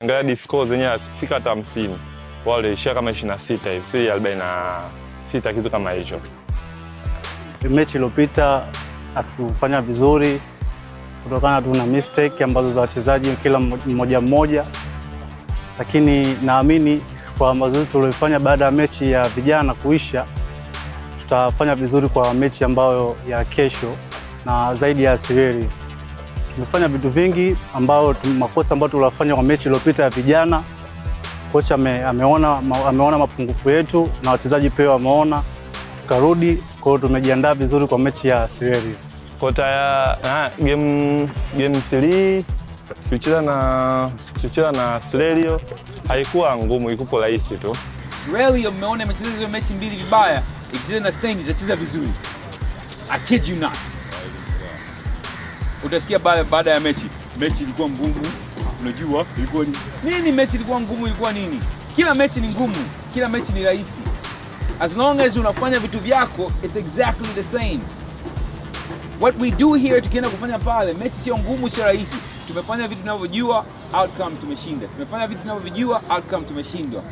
Angalia score zenyewe hazikufika hata 50. Wao walishia kama 26 hivi, si 46 kitu kama hicho. Mechi iliyopita hatufanya vizuri kutokana tuna mistake ambazo za wachezaji kila mmoja, lakini naamini kwa mazoezi tuliyofanya baada ya mechi ya vijana kuisha tutafanya vizuri kwa mechi ambayo ya kesho na zaidi ya Sireli. Tumefanya vitu vingi ambao makosa ambayo tulifanya kwa mechi iliyopita ya vijana. Kocha ameona mapungufu yetu na wachezaji pia wameona, tukarudi. Kwa hiyo tumejiandaa vizuri kwa mechi ya Sireli. Kota ya game 3 tulicheza na Sireli haikuwa ngumu, ilikuwa rahisi tu. Sireli umeona imecheza hizo mechi mbili vibaya, ikicheza na Stand itacheza vizuri. I kid you not. Utasikia baada ya mechi ilikuwa ngumu, unajua ilikuwa nini? Mechi ilikuwa ngumu, ilikuwa nini? Kila mechi ni ngumu, kila mechi ni rahisi. As long as unafanya vitu vyako, it's exactly the same. What we do here tukienda kufanya pale, mechi sio ngumu, sio rahisi. Tumefanya vitu tunavyojua, outcome tumeshinda. Tumefanya vitu tunavyojua, outcome tumeshindwa.